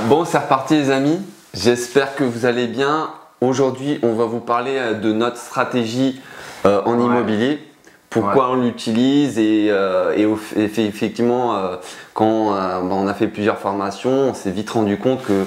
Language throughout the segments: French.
Bon, c'est reparti les amis, j'espère que vous allez bien. Aujourd'hui, on va vous parler de notre stratégie en immobilier, pourquoi on l'utilise et effectivement, quand on a fait plusieurs formations, on s'est vite rendu compte que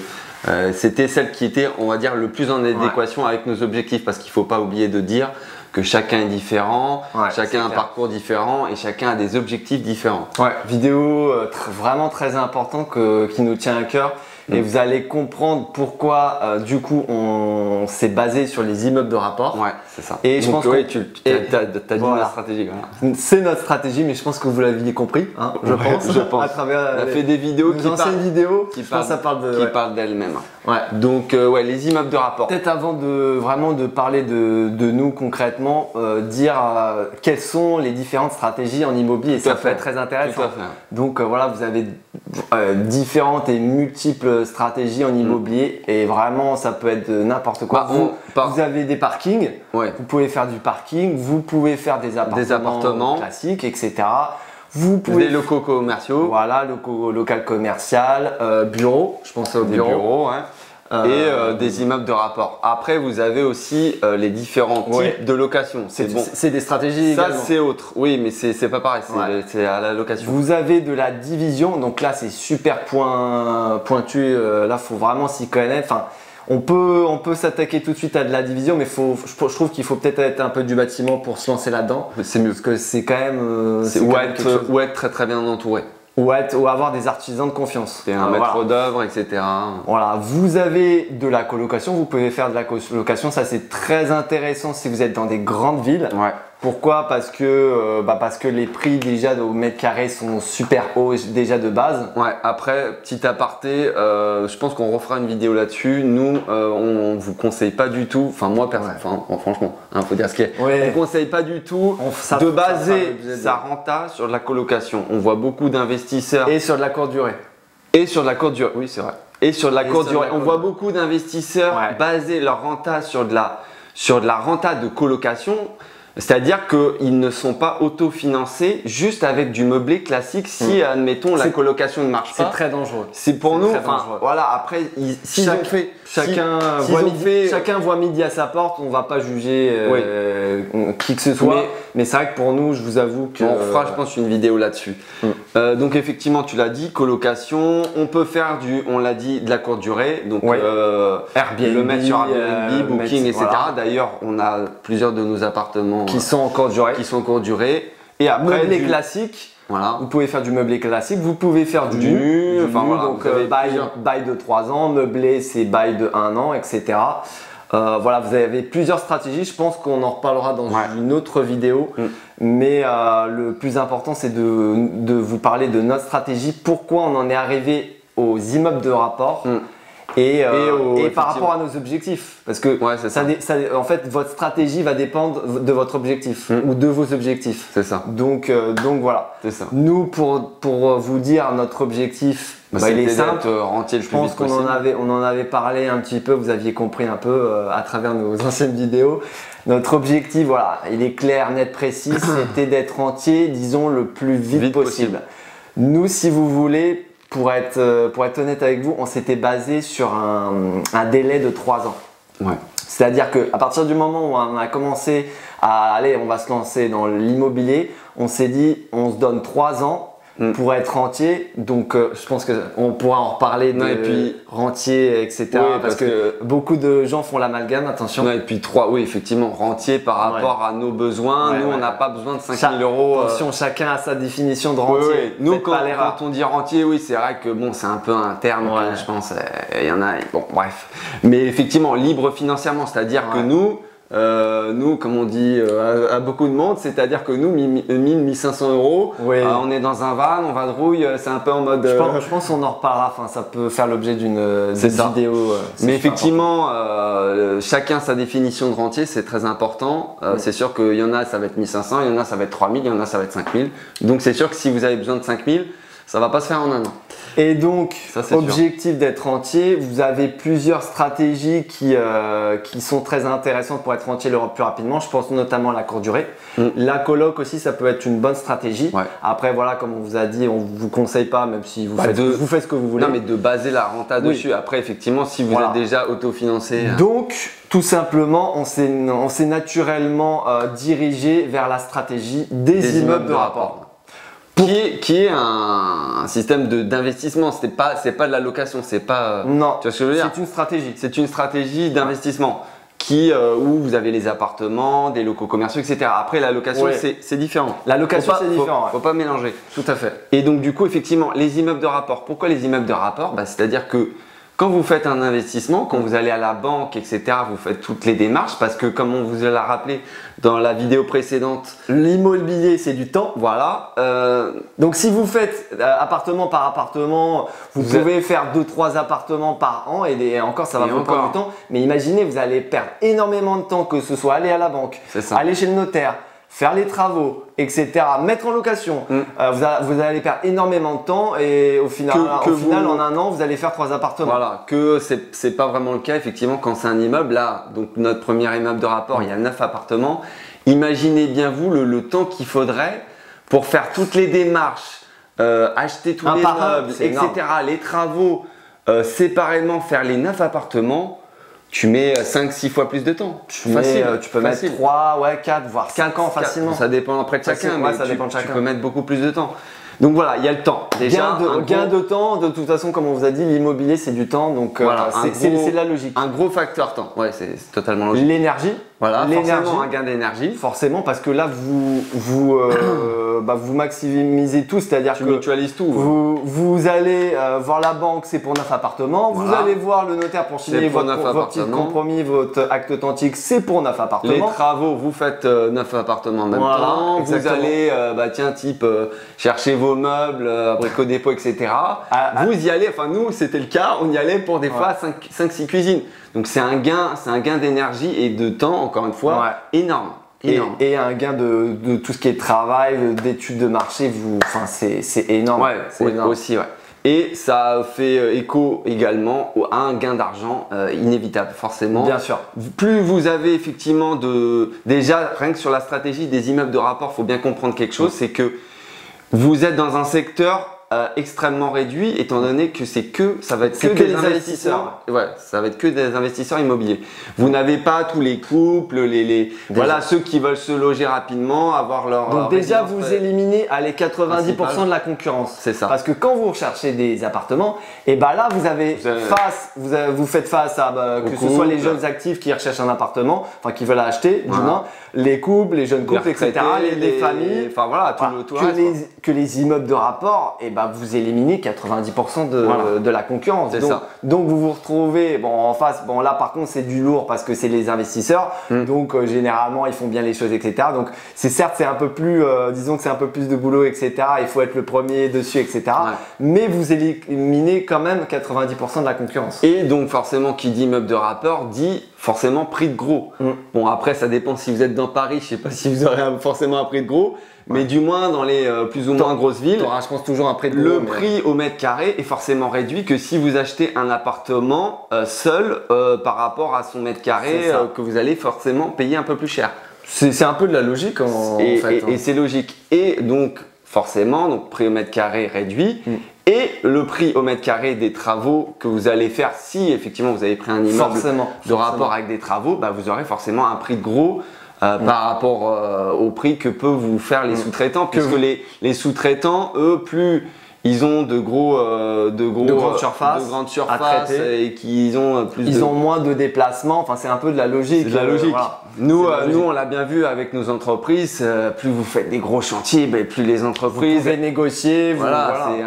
c'était celle qui était, on va dire, le plus en adéquation avec nos objectifs, parce qu'il ne faut pas oublier de dire que chacun est différent, chacun a un parcours différent et chacun a des objectifs différents. Vidéo vraiment très importante qui nous tient à cœur. Et vous allez comprendre pourquoi du coup on s'est basé sur les immeubles de rapport. Ouais, c'est ça. Et je pense que tu as dit la stratégie. Voilà. C'est notre stratégie, mais je pense que vous l'aviez compris, hein, je pense. À travers on a fait des vidéos anciennes vidéos qui parlent d'elles-mêmes. Donc les immeubles de rapport. Peut-être avant de vraiment de parler de nous concrètement, dire quelles sont les différentes stratégies en immobilier. Et ça peut être très intéressant. Donc voilà, vous avez différentes et multiples stratégies en immobilier et vraiment ça peut être n'importe quoi. Vous avez des parkings, vous pouvez faire du parking, vous pouvez faire des appartements classiques, etc. Vous pouvez des locaux commerciaux, voilà, local commercial, bureau, je pense au bureau. Et des immeubles de rapport. Après, vous avez aussi les différents types de location. C'est des stratégies. Ça, c'est autre. Oui, mais c'est pas pareil. C'est à la location. Vous avez de la division. Donc là, c'est super pointu. Là, faut vraiment s'y connaître. Enfin, on peut s'attaquer tout de suite à de la division, mais je trouve qu'il faut peut-être être un peu du bâtiment pour se lancer là-dedans. C'est mieux. Parce que c'est quand même. Ou être très très bien entouré. Ou avoir des artisans de confiance. C'est un maître d'œuvre, etc. Voilà, vous avez de la colocation, vous pouvez faire de la colocation, ça c'est très intéressant si vous êtes dans des grandes villes. Pourquoi? Parce que les prix déjà au mètre carré sont super hauts déjà de base. Après, petit aparté, je pense qu'on refera une vidéo là-dessus. Nous, on vous conseille pas du tout, enfin moi personnellement, franchement, faut dire ce qu'il y a. On ne conseille pas du tout de baser sa renta sur de la colocation. On voit beaucoup d'investisseurs. Et sur de la courte durée. Et sur de la courte durée, oui c'est vrai. Et sur de la courte durée. On voit beaucoup d'investisseurs baser leur renta sur de la renta de colocation. C'est-à-dire qu'ils ne sont pas autofinancés juste avec du meublé classique si, admettons, la colocation ne marche pas. C'est très dangereux. C'est pour nous, voilà, après, chacun voit midi à sa porte, on ne va pas juger qui que ce soit. Mais c'est vrai que pour nous, je vous avoue que… On fera, je pense, une vidéo là-dessus. Donc effectivement, tu l'as dit, colocation, on peut faire on l'a dit, de la courte durée. Donc Airbnb, le mettre sur Airbnb, Booking, etc. D'ailleurs, on a plusieurs de nos appartements qui sont en courte durée. Et après, meublé classique. Vous pouvez faire du meublé classique, vous pouvez faire du nu, donc bail de 3 ans, meublé c'est bail de 1 an, etc. Voilà, vous avez plusieurs stratégies, je pense qu'on en reparlera dans une autre vidéo. Mais le plus important c'est de vous parler de notre stratégie, pourquoi on en est arrivé aux immeubles de rapport. Et par rapport à nos objectifs, parce que en fait votre stratégie va dépendre de votre objectif ou de vos objectifs. C'est ça. Donc voilà. C'est ça. Nous pour vous dire notre objectif, il est simple. Rentier le plus vite possible. On en avait parlé un petit peu, vous aviez compris un peu à travers nos anciennes vidéos. Notre objectif, voilà, il est clair, net, précis, c'était d'être rentier, disons le plus vite possible. Nous, si vous voulez. Pour être honnête avec vous, on s'était basé sur un délai de 3 ans. C'est-à-dire qu'à partir du moment où on a commencé à aller, on va se lancer dans l'immobilier, on s'est dit on se donne 3 ans pour être rentier. Donc je pense qu'on pourra en reparler de rentier, etc. parce que beaucoup de gens font l'amalgame, attention. Et puis effectivement, rentier par rapport à nos besoins. Nous, on n'a pas besoin de 5 000 €. Attention, chacun a sa définition de rentier. Nous, quand on dit rentier, c'est vrai que c'est un peu un terme, je pense. Il y en a, bref. Mais effectivement, libre financièrement, c'est-à-dire que nous, comme on dit à beaucoup de monde, c'est-à-dire que nous, 1500 €, on est dans un van, on vadrouille, c'est un peu en mode… Je pense qu'on en reparlera, ça peut faire l'objet d'une vidéo. Mais effectivement, chacun sa définition de rentier, c'est très important. C'est sûr qu'il y en a, ça va être 1500, il y en a, ça va être 3000, il y en a, ça va être 5000. Donc c'est sûr que si vous avez besoin de 5000, Ça va pas se faire en un an. Et donc, Ça, objectif d'être rentier, vous avez plusieurs stratégies qui sont très intéressantes pour être rentier le plus rapidement. Je pense notamment à la courte durée. La coloc aussi, ça peut être une bonne stratégie. Ouais. Après, voilà, comme on vous a dit, on ne vous conseille pas, même si vous, vous faites ce que vous voulez. Non, mais de baser la renta dessus. Après, effectivement, si vous êtes déjà autofinancé. Donc, tout simplement, on s'est naturellement dirigé vers la stratégie des immeubles de rapport. Qui est un système d'investissement, c'est pas de la location, c'est pas. Non, tu vois ce que je veux dire? C'est une stratégie. C'est une stratégie d'investissement où vous avez les appartements, des locaux commerciaux, etc. Après la location, c'est différent. La location, c'est différent. Faut pas mélanger. Tout à fait. Et donc du coup, effectivement, les immeubles de rapport. Pourquoi les immeubles de rapport? C'est-à-dire que quand vous faites un investissement, quand vous allez à la banque, etc., vous faites toutes les démarches parce que comme on vous l'a rappelé dans la vidéo précédente, l'immobilier c'est du temps. Voilà. Donc si vous faites appartement par appartement, vous pouvez faire 2-3 appartements par an et encore ça va vous prendre du temps. Mais imaginez, vous allez perdre énormément de temps, que ce soit aller à la banque, aller chez le notaire, faire les travaux, etc., mettre en location. Vous allez perdre énormément de temps et au final, en un an, vous allez faire 3 appartements. Voilà, que c'est pas vraiment le cas effectivement quand c'est un immeuble. Là, donc notre premier immeuble de rapport, il y a 9 appartements. Imaginez bien vous le temps qu'il faudrait pour faire toutes les démarches, acheter tous les meubles, etc., les travaux, séparément faire les 9 appartements. Tu mets 5-6 fois plus de temps. Tu peux mettre 3, 4, voire 5 ans facilement. Ça dépend après de chacun, mais ça dépend de chacun. Tu peux mettre beaucoup plus de temps. Donc voilà, il y a le temps. Déjà, gain de temps, de toute façon, comme on vous a dit, l'immobilier c'est du temps, donc voilà, c'est la logique. Un gros facteur temps, ouais, c'est totalement logique. L'énergie. Voilà, forcément un gain d'énergie. Forcément, parce que là, vous maximisez tout, c'est-à-dire que mutualises tout. Vous allez voir la banque, c'est pour 9 appartements. Vous allez voir le notaire pour signer votre petit compromis, votre acte authentique, c'est pour 9 appartements. Les travaux, vous faites 9 appartements en même temps. Vous allez, chercher vos meubles, Brico Dépôt, etc. Vous y allez, enfin nous, c'était le cas, on y allait pour des fois 5-6 cuisines. Donc c'est un gain d'énergie et de temps, encore une fois, énorme. Et un gain de tout ce qui est travail, d'études de marché, c'est énorme. Ouais, c'est énorme aussi, ouais. Et ça fait écho également à un gain d'argent inévitable, forcément. Bien sûr. Plus vous avez effectivement déjà, rien que sur la stratégie des immeubles de rapport, il faut bien comprendre quelque chose, c'est que vous êtes dans un secteur extrêmement réduit, étant donné que ça va être que des investisseurs. Ouais, ça va être que des investisseurs immobiliers. Vous n'avez pas tous les couples, voilà, ceux qui veulent se loger rapidement, avoir leur. Donc déjà vous éliminez les 90% de la concurrence. C'est ça. Parce que quand vous recherchez des appartements, et là vous faites face à que ce soit les jeunes actifs qui recherchent un appartement, enfin qui veulent acheter, du moins, les couples, les jeunes couples, etc., les familles, enfin voilà, que les immeubles de rapport, vous éliminez 90% de la concurrence. Donc vous vous retrouvez en face. Bon là par contre c'est du lourd parce que c'est les investisseurs. Donc généralement ils font bien les choses, etc. Donc c'est un peu plus, disons que c'est un peu plus de boulot, etc. Il faut être le premier dessus, etc. Mais vous éliminez quand même 90% de la concurrence. Et donc forcément qui dit immeuble de rapport dit forcément prix de gros. Bon après ça dépend si vous êtes dans Paris, je sais pas si vous aurez forcément un prix de gros. Mais du moins dans les plus ou moins grosses villes, je pense toujours un prix de le prix au mètre carré est forcément réduit que si vous achetez un appartement seul par rapport à son mètre carré que vous allez forcément payer un peu plus cher. C'est un peu de la logique en fait. Et c'est logique. Et donc forcément, prix au mètre carré réduit. Et le prix au mètre carré des travaux que vous allez faire, si effectivement vous avez pris un immeuble de rapport avec des travaux, vous aurez forcément un prix de gros. Par rapport au prix que peuvent vous faire les sous-traitants, puisque les sous-traitants, eux, plus ils ont de grandes surfaces et qu'ils ont ils ont moins de déplacements. Enfin, c'est un peu de la logique. C'est de la logique. Nous, on l'a bien vu avec nos entreprises. Plus vous faites des gros chantiers, plus les entreprises. Vous pouvez négocier.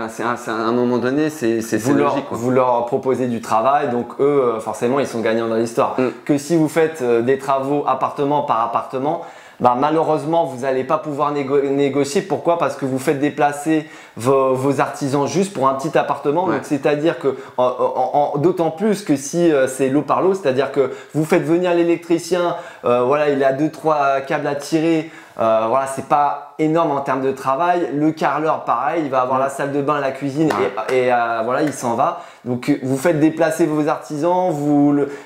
C'est à un moment donné, c'est logique. Vous leur proposez du travail, donc eux, forcément, ils sont gagnants dans l'histoire. Que si vous faites des travaux appartement par appartement, bah, malheureusement, vous n'allez pas pouvoir négocier. Pourquoi? Parce que vous faites déplacer vos artisans juste pour un petit appartement. Ouais. Donc, c'est-à-dire que, d'autant plus que si c'est lot par lot, c'est-à-dire que vous faites venir l'électricien, voilà, il a 2-3 câbles à tirer. Voilà, c'est pas énorme en termes de travail. Le carreleur, pareil, il va avoir la salle de bain, la cuisine et voilà, il s'en va. Donc, vous faites déplacer vos artisans,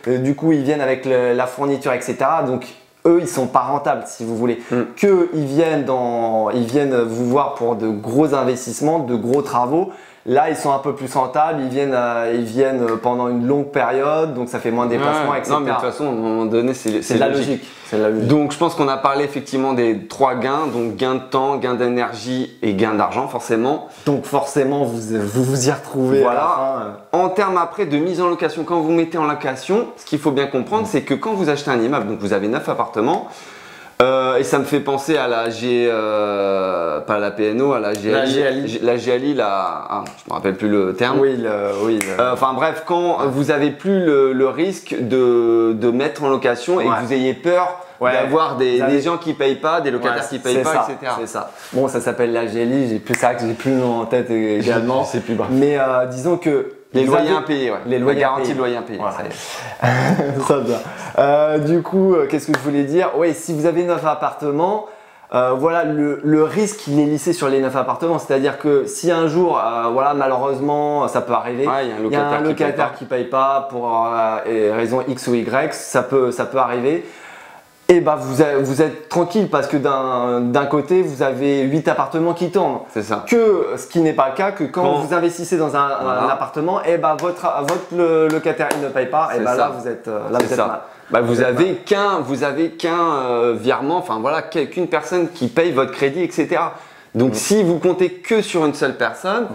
du coup, ils viennent avec la fourniture, etc. Donc, eux, ils sont pas rentables, si vous voulez. Qu'ils viennent vous voir pour de gros investissements, de gros travaux. Là, ils sont un peu plus rentables, ils viennent pendant une longue période, donc ça fait moins de déplacements, etc. Non, mais de toute façon, à un moment donné, c'est de la logique. Donc, je pense qu'on a parlé effectivement des 3 gains, donc gain de temps, gain d'énergie et gain d'argent, forcément. Donc, forcément, vous y retrouvez. Voilà. En termes après de mise en location, quand vous mettez en location, ce qu'il faut bien comprendre, c'est que quand vous achetez un immeuble, donc vous avez 9 appartements, et ça me fait penser à la pas la PNO, à la GLI. La GLI, je me rappelle plus le terme. Enfin bref, quand vous avez plus le risque de mettre en location et que vous ayez peur d'avoir des gens qui payent pas, des locataires qui payent pas, etc. C'est ça. Bon, ça s'appelle la GLI, j'ai plus le nom en tête également. C'est plus bref. Mais disons que les loyers impayés, les loyers garanties de loyers impayés. Voilà. Ça va. Du coup, qu'est-ce que je voulais dire? Oui, si vous avez 9 appartements, voilà, le risque il est lissé sur les 9 appartements. C'est-à-dire que si un jour, voilà, malheureusement, ça peut arriver, il y a un locataire qui paye pas pour raison X ou Y, ça peut arriver. Et bah vous êtes tranquille parce que d'un côté vous avez 8 appartements qui tournent. C'est ça. Ce qui n'est pas le cas que quand vous investissez dans un appartement, et bah votre locataire il ne paye pas, et bah là vous êtes mal. Bah, vous avez qu'un virement, enfin voilà, qu'une personne qui paye votre crédit, etc. Donc si vous comptez que sur une seule personne,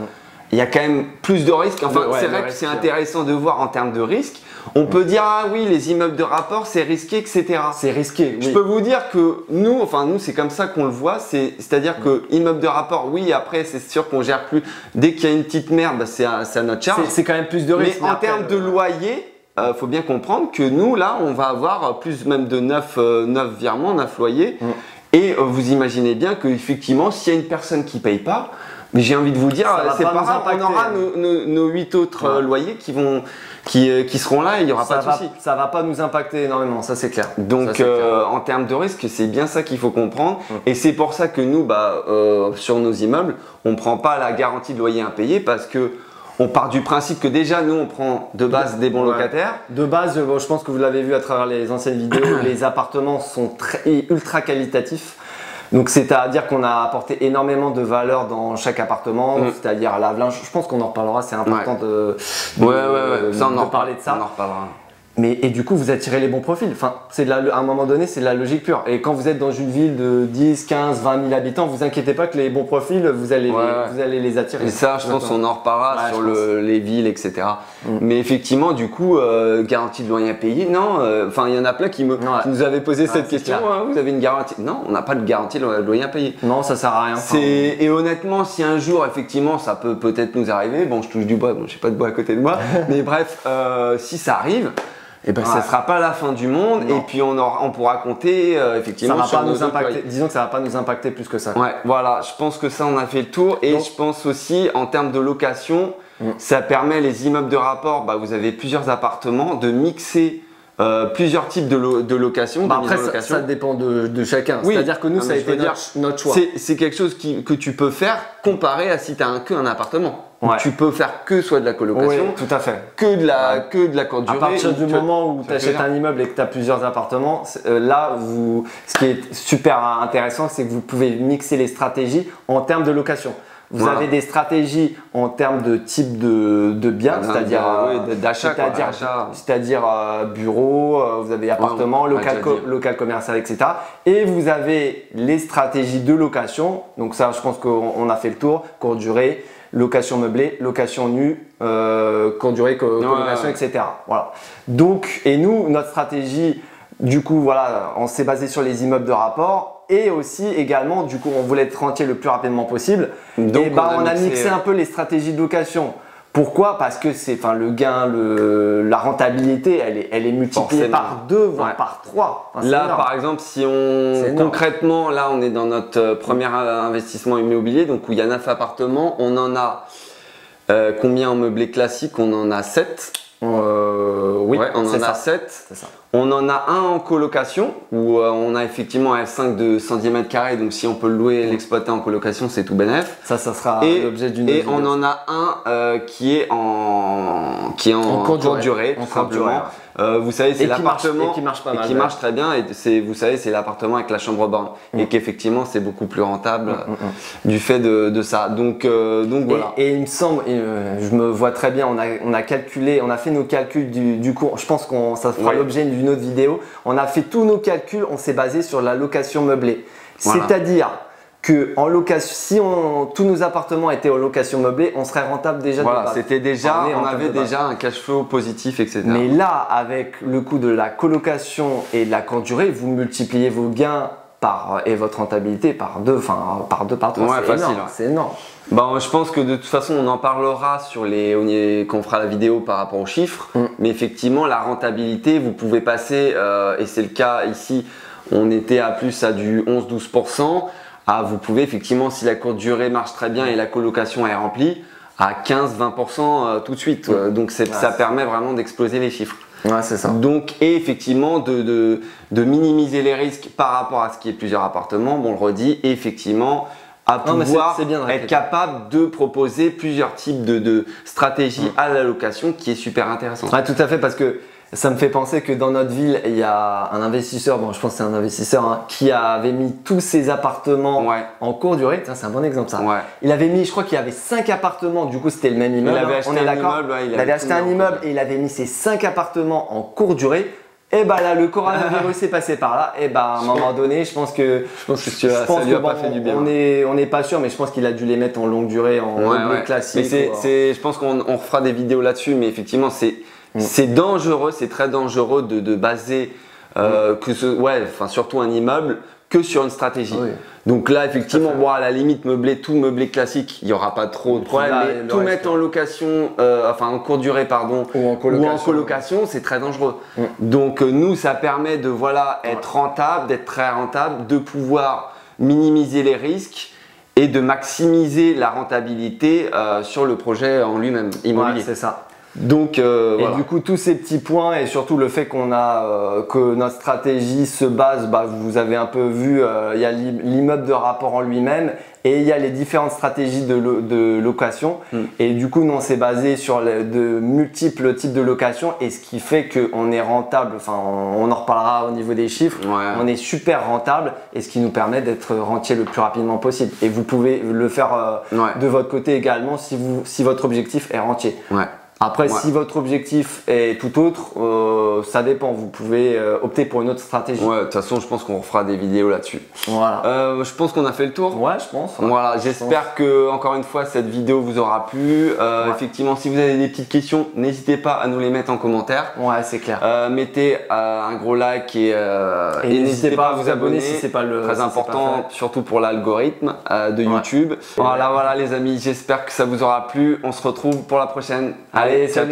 il y a quand même plus de risques. Enfin, c'est vrai que c'est intéressant de voir en termes de risques. On peut dire, ah oui, les immeubles de rapport, c'est risqué, etc. C'est risqué, oui. Je peux vous dire que nous, c'est comme ça qu'on le voit. C'est-à-dire que immeuble de rapport, oui, après, c'est sûr qu'on gère plus. Dès qu'il y a une petite merde, c'est à notre charge. C'est quand même plus de risques. Mais en termes de loyer, faut bien comprendre que nous, là, on va avoir plus même de 9 virements, 9 loyers. Et vous imaginez bien qu'effectivement, s'il y a une personne qui ne paye pas, mais j'ai envie de vous dire, c'est pas grave, on aura nos 8 autres loyers qui seront là et il n'y aura pas de souci. Ça ne va pas nous impacter énormément, ça c'est clair. Donc en termes de risque, c'est bien ça qu'il faut comprendre. Et c'est pour ça que nous, sur nos immeubles, on ne prend pas la garantie de loyer impayé parce que on part du principe que déjà nous on prend de base des bons locataires. De base, je pense que vous l'avez vu à travers les anciennes vidéos, les appartements sont ultra qualitatifs. Donc c'est-à-dire qu'on a apporté énormément de valeur dans chaque appartement, c'est-à-dire lave-linge. Je pense qu'on en reparlera, c'est important de parler de ça. On en reparlera. Et du coup, vous attirez les bons profils. Enfin, à un moment donné, c'est de la logique pure. Et quand vous êtes dans une ville de 10, 15, 20 000 habitants, vous inquiétez pas que les bons profils, vous allez les attirer. Et ça, je pense qu'on en reparlera sur les villes, etc. Mais effectivement, du coup, garantie de loyer à payer, non. Enfin, il y en a plein qui nous avaient posé cette question. Vous avez une garantie? Non, on n'a pas de garantie de loyer à payer. Non, ça sert à rien. Et honnêtement, si un jour, effectivement, ça peut peut-être nous arriver, bon, je touche du bois, bon, je n'ai pas de bois à côté de moi, mais bref, si ça arrive, et ben ça sera pas la fin du monde. Et puis on pourra compter effectivement ça va pas nous impacter. Disons que ça va pas nous impacter plus que ça. Ouais, voilà, je pense que ça on a fait le tour. Et je pense aussi en termes de location, ça permet les immeubles de rapport, vous avez plusieurs appartements, de mixer plusieurs types de location. Après ça dépend de chacun. Oui. C'est-à-dire que nous ça a été notre choix. C'est quelque chose que tu peux faire comparé à si tu as qu'un appartement. Tu peux faire que soit de la colocation, tout à fait, que de la courte durée. À partir du moment où tu achètes un immeuble et que tu as plusieurs appartements, là, ce qui est super intéressant, c'est que vous pouvez mixer les stratégies en termes de location. Vous avez des stratégies en termes de type de biens, c'est-à-dire d'achat, c'est-à-dire bureau, vous avez appartement, local commercial, etc. Et vous avez les stratégies de location. Donc ça, je pense qu'on a fait le tour, courte durée, location meublée, location nue, courte durée, colocation, etc. Voilà. Donc, et nous, notre stratégie, du coup, voilà, on s'est basé sur les immeubles de rapport. Et aussi également, du coup, on voulait être rentier le plus rapidement possible. Donc, on a mixé un peu les stratégies de location Pourquoi? Parce que le gain, la rentabilité, elle est multipliée par 2, voire par 3. Enfin, là, par exemple, si on concrètement, là, on est dans notre premier investissement immobilier, donc où il y a 9 appartements, on en a combien en meublé classique? On en a 7. Oui, on en a 7. On en a un en colocation où on a effectivement un F5 de 110 mètres carrés, donc si on peut le louer et l'exploiter en colocation, c'est tout bénef. Ça sera l'objet d'une vidéo. Et on en a un qui est en courte durée, tout simplement. Vous savez, c'est l'appartement qui marche pas mal, qui marche très bien. Et vous savez, c'est l'appartement avec la chambre borne et qu'effectivement, c'est beaucoup plus rentable du fait de ça. Donc voilà. Et il me semble, je me vois très bien. On a calculé, on a fait nos calculs du cours. Je pense que ça fera l'objet d'une autre vidéo. On a fait tous nos calculs. On s'est basé sur la location meublée, c'est-à-dire que en location, si tous nos appartements étaient en location meublée, on serait rentable déjà. Voilà, c'était déjà, on avait déjà un cash flow positif, etc. Mais là, avec le coût de la colocation et de la courte durée, vous multipliez vos gains et votre rentabilité par 2, par 3. Ouais, c'est énorme. Bon, je pense que de toute façon, on en parlera quand on fera la vidéo par rapport aux chiffres. Mais effectivement, la rentabilité, vous pouvez passer, et c'est le cas ici, on était à du 11-12%. Vous pouvez effectivement, si la courte durée marche très bien et la colocation est remplie, à 15-20% tout de suite. Donc ça permet vraiment d'exploser les chiffres. Ouais, c'est ça. Donc, et effectivement, de minimiser les risques par rapport à ce qui est plusieurs appartements, bon, on le redit, et effectivement, à pouvoir être capable de proposer plusieurs types de stratégies à la location qui est super intéressant. Ouais, tout à fait, parce que ça me fait penser que dans notre ville, il y a un investisseur, je pense que c'est un investisseur, qui avait mis tous ses appartements en courte durée. C'est un bon exemple ça. Il avait mis, je crois qu'il y avait 5 appartements, du coup c'était le même immeuble. Il avait acheté un immeuble, il avait acheté un immeuble et il avait mis ses 5 appartements en courte durée. Et là, le coronavirus est passé par là. Et à un moment donné, je pense que ça lui a pas fait du bien. On n'est pas sûr, mais je pense qu'il a dû les mettre en longue durée, en meublé classique. Mais je pense qu'on refera des vidéos là-dessus, mais effectivement, c'est dangereux, c'est très dangereux de baser surtout un immeuble que sur une stratégie. Donc là, effectivement, à la limite, tout meublé classique, il n'y aura pas trop de problème. Mais tout mettre en location, en courte durée, pardon, ou en colocation, c'est très dangereux. Donc nous, ça permet de être rentable, d'être très rentable, de pouvoir minimiser les risques et de maximiser la rentabilité sur le projet en lui-même immobilier. C'est ça. Donc, du coup, tous ces petits points et surtout le fait que notre stratégie se base, vous avez un peu vu, il y a l'immeuble de rapport en lui-même et il y a les différentes stratégies de location. Et du coup, nous, on s'est basé sur de multiples types de location et ce qui fait qu'on est rentable, on en reparlera au niveau des chiffres, on est super rentable et ce qui nous permet d'être rentier le plus rapidement possible. Et vous pouvez le faire de votre côté également si votre objectif est rentier. Après, si votre objectif est tout autre, ça dépend. Vous pouvez opter pour une autre stratégie. De toute façon, je pense qu'on fera des vidéos là-dessus. Je pense qu'on a fait le tour. Ouais, je pense. J'espère que, encore une fois, cette vidéo vous aura plu. Effectivement, si vous avez des petites questions, n'hésitez pas à nous les mettre en commentaire. Ouais, c'est clair. Mettez un gros like et n'hésitez pas à vous abonner si c'est pas très important, surtout pour l'algorithme de YouTube. Voilà, les amis. J'espère que ça vous aura plu. On se retrouve pour la prochaine. Allez, ciao.